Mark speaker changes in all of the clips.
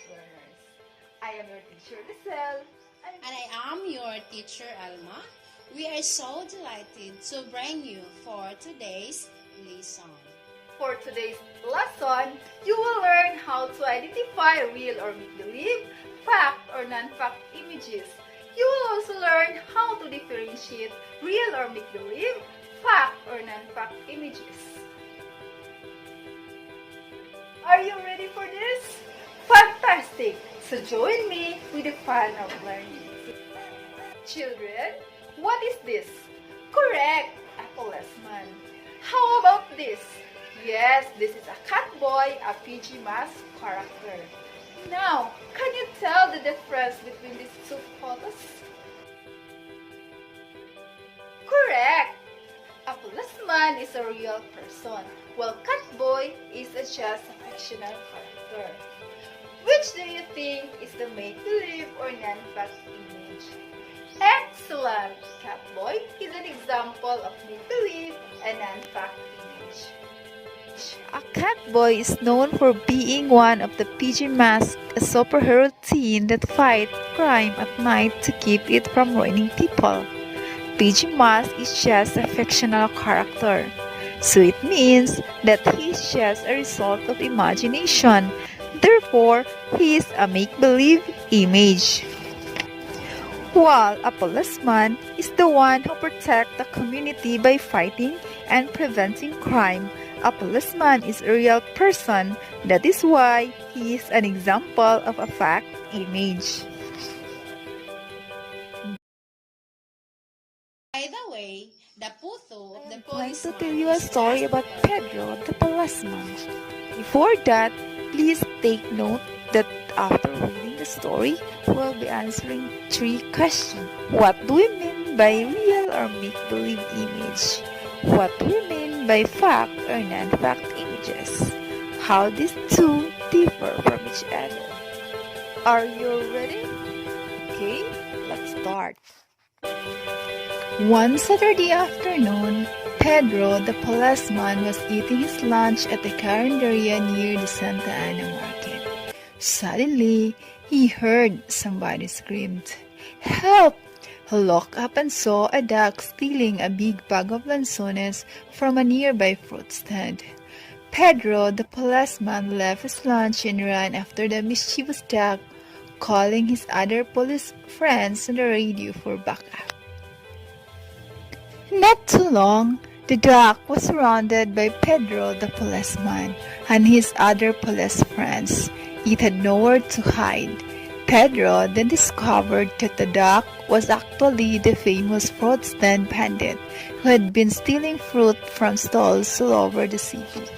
Speaker 1: learners. I am your teacher, Licel.
Speaker 2: And I am your teacher, Alma. We are so delighted to bring you for today's lesson.
Speaker 1: For today's lesson, you will learn how to identify real or make-believe, fact or non-fact images. You will also learn how to differentiate real or make-believe, fact or non-fact images. Are you ready for this? Fantastic! So join me with the fun of learning. Children, what is this? Correct, a policeman. How about this? Yes, this is a cat boy, a PG Masks character. Now, can you tell the difference between these two photos? Correct! A policeman is a real person, while cat boy is just a fictional character. Which do you think is the make-believe or non-fact image? Excellent! Catboy is an example of make-believe and non-fact image. A catboy is known for being one of the PG Masks, a superhero team that fight crime at night to keep it from ruining people. PG Mask is just a fictional character, so it means that he is just a result of imagination. Therefore, he is a make-believe image. While a policeman is the one who protects the community by fighting and preventing crime, a policeman is a real person. That is why he is an example of a fact image.
Speaker 2: By the way, the photo of the
Speaker 1: I'm going to
Speaker 2: policeman
Speaker 1: tell you a
Speaker 2: is
Speaker 1: story
Speaker 2: just
Speaker 1: about Pedro the policeman. Before that, please take note that after reading the story, we'll be answering 3 questions. What do we mean by real or make-believe image? What do we mean by fact or non-fact images? How these two differ from each other? Are you ready? Okay, let's start. One Saturday afternoon, Pedro the policeman was eating his lunch at the carinderia near the Santa Ana market. Suddenly, he heard somebody screamed, "Help!" He looked up and saw a duck stealing a big bag of lanzones from a nearby fruit stand. Pedro the policeman left his lunch and ran after the mischievous duck, calling his other police friends on the radio for backup. Not too long, the duck was surrounded by Pedro the policeman and his other police friends. It had nowhere to hide. Pedro then discovered that the duck was actually the famous fruit stand bandit who had been stealing fruit from stalls all over the city.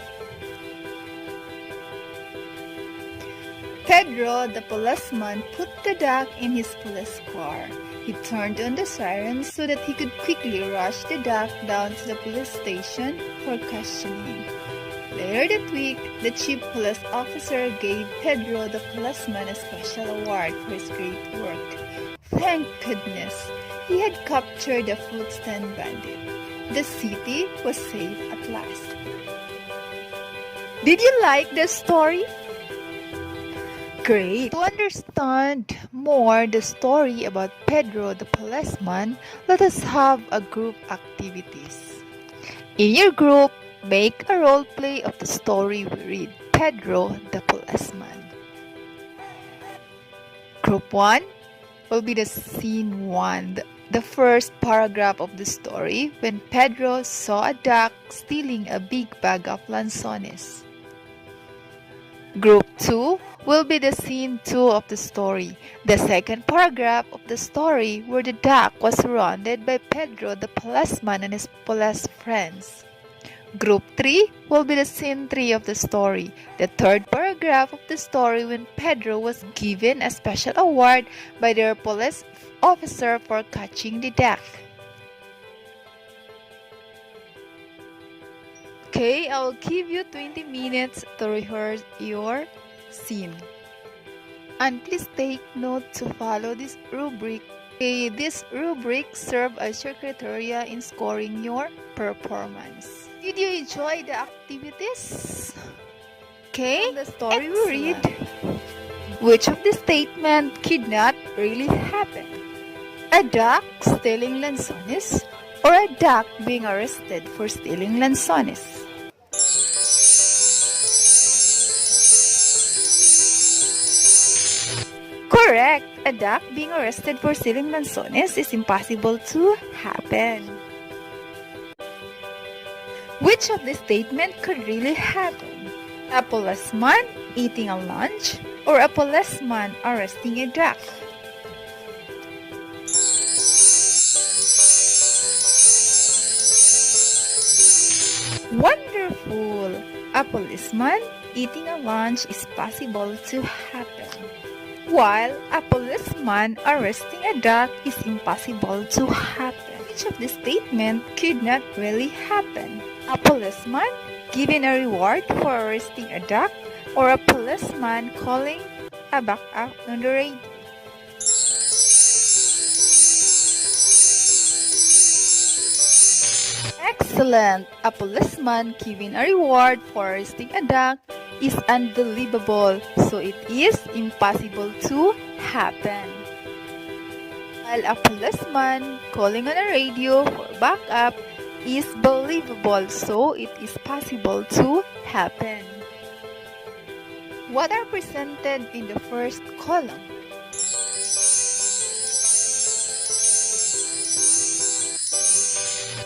Speaker 1: Pedro the policeman put the duck in his police car. He turned on the siren so that he could quickly rush the duck down to the police station for questioning. Later that week, the chief police officer gave Pedro the policeman a special award for his great work. Thank goodness, he had captured the fruit stand bandit. The city was safe at last. Did you like the story? Great! To understand more the story about Pedro the policeman, let us have a group activities. In your group, make a role play of the story we read, Pedro the policeman. Group 1 will be the scene 1, the first paragraph of the story when Pedro saw a duck stealing a big bag of lanzones. Group 2 will be the scene 2 of the story, the second paragraph of the story where the duck was surrounded by Pedro the policeman and his police friends. Group 3 will be the scene 3 of the story, the third paragraph of the story when Pedro was given a special award by their police officer for catching the duck. Okay, I'll give you 20 minutes to rehearse your scene. And please take note to follow this rubric. Okay, this rubric serves as your criteria in scoring your performance. Did you enjoy the activities? Okay, the story we read. Which of the statement could not really happen? A duck stealing lanzones or a duck being arrested for stealing lanzones? Correct! A duck being arrested for stealing lanzones is impossible to happen. Which of the statement could really happen? A policeman eating a lunch or a policeman arresting a duck? Wonderful! A policeman eating a lunch is possible to happen, while a policeman arresting a duck is impossible to happen. Which of the statement could not really happen? A policeman given a reward for arresting a duck or a policeman calling a backup on the radio? Excellent! A policeman giving a reward for arresting a duck is unbelievable, so it is impossible to happen. While a policeman calling on a radio for backup is believable, so it is possible to happen. What are presented in the first column?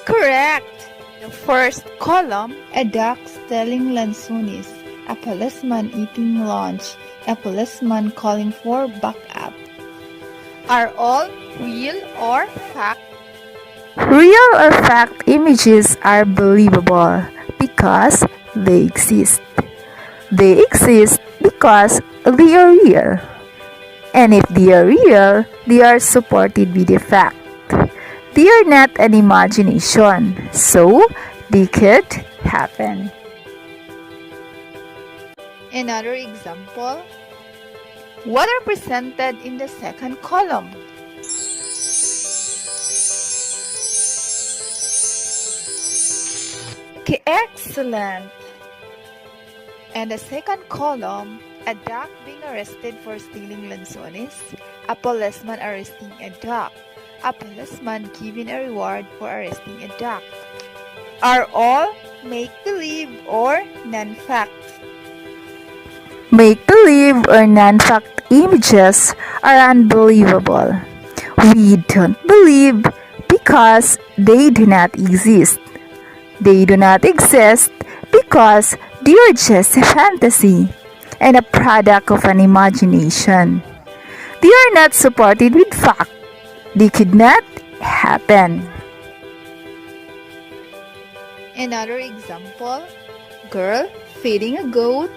Speaker 1: Correct! The first column, a duck stealing lanzones, a policeman eating lunch, a policeman calling for backup. Are all real or fact? Real or fact images are believable because they exist. They exist because they are real. And if they are real, they are supported with a fact. They are not an imagination, so they could happen. Another example. What are presented in the second column? Okay, excellent. And the second column, a duck being arrested for stealing lanzones, a policeman arresting a duck, a policeman giving a reward for arresting a duck. Are all make-believe or non-fact? Make-believe or non-fact images are unbelievable. We don't believe because they do not exist. They do not exist because they are just a fantasy and a product of an imagination. They are not supported with fact. They could not happen. Another example, girl feeding a goat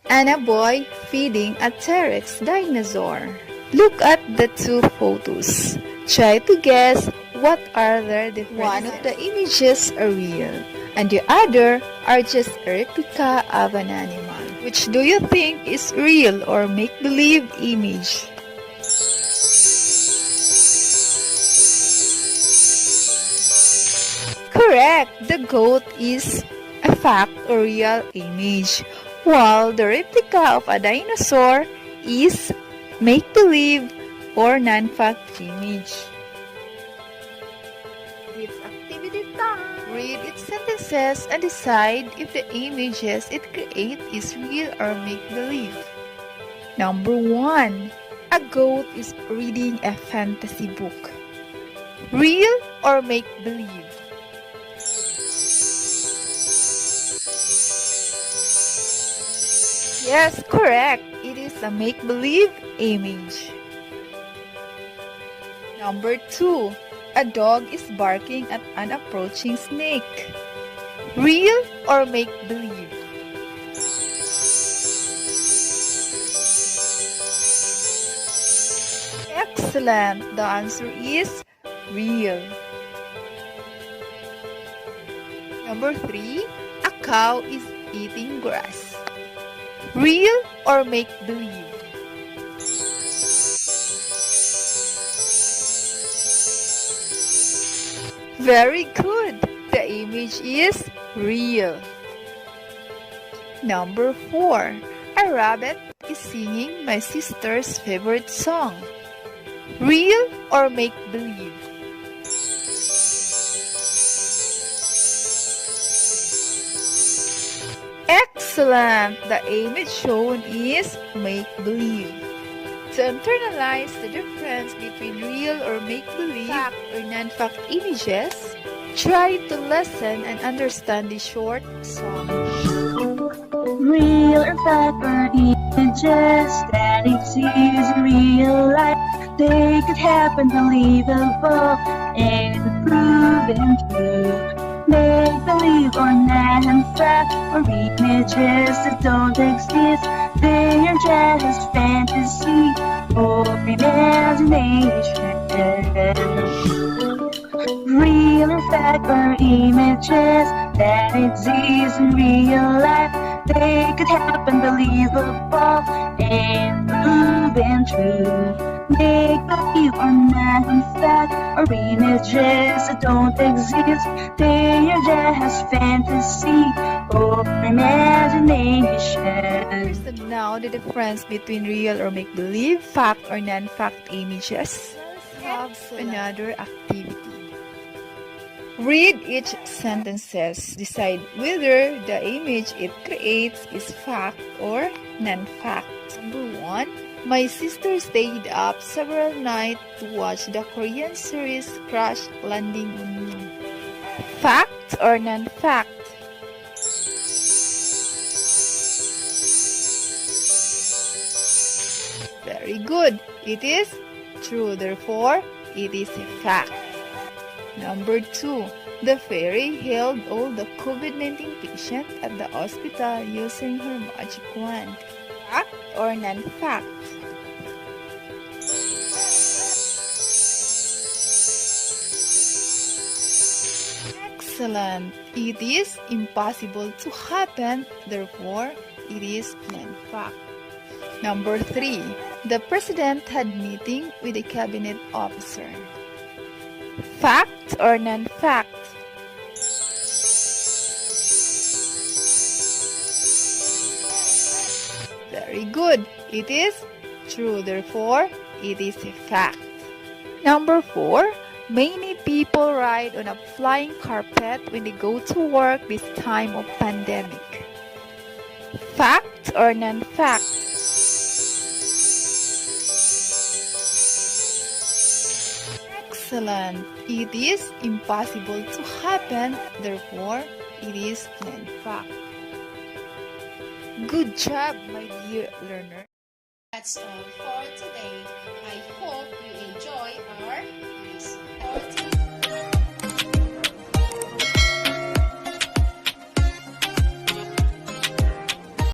Speaker 1: and a boy feeding a T-Rex dinosaur. Look at the two photos. Try to guess what are their differences. One of the images are real and the other are just a replica of an animal. Which do you think is real or make-believe image? Correct! The goat is a fact or real image, while the replica of a dinosaur is make-believe or non-fact image. It's activity time! Read its sentences and decide if the images it creates is real or make-believe. Number 1. A goat is reading a fantasy book. Real or make-believe? Yes, correct. It is a make-believe image. Number 2. A dog is barking at an approaching snake. Real or make-believe? Excellent. The answer is real. Number 3. A cow is eating grass. Real or make-believe? Very good! The image is real. Number 4. A rabbit is singing my sister's favorite song. Real or make-believe? Excellent! The image shown is make-believe. To internalize the difference between real or make-believe, fact or non-fact images, try to listen and understand the short song.
Speaker 3: Real or fact or images that exist in real life. They could happen, believable and proven true. Make believe or non-fact or images that don't exist. They are just fantasy or imagination. Real or fact or images that exist in real life. They could happen, believable and proven true. Make believe or non-fact or images that don't exist. They are just fantasy or imagination.
Speaker 1: Understand now the difference between real or make-believe, fact or non-fact images. Let's have another activity. Read each sentences. Decide whether the image it creates is fact or non-fact. Number 1. My sister stayed up several nights to watch the Korean series Crash Landing on Me. Fact or non-fact? Very good. It is true. Therefore, it is a fact. Number 2. The fairy healed all the COVID-19 patients at the hospital using her magic wand. Fact or non-fact? Excellent. It is impossible to happen, therefore, it is non-fact. Number 3. The president had meeting with a cabinet officer. Fact or non-fact? Very good. It is true. Therefore, it is a fact. Number 4. Many people ride on a flying carpet when they go to work this time of pandemic. Fact or non-fact? Excellent. It is impossible to happen, therefore, it is non-fact. Good job, my dear learner.
Speaker 2: That's all for today. I hope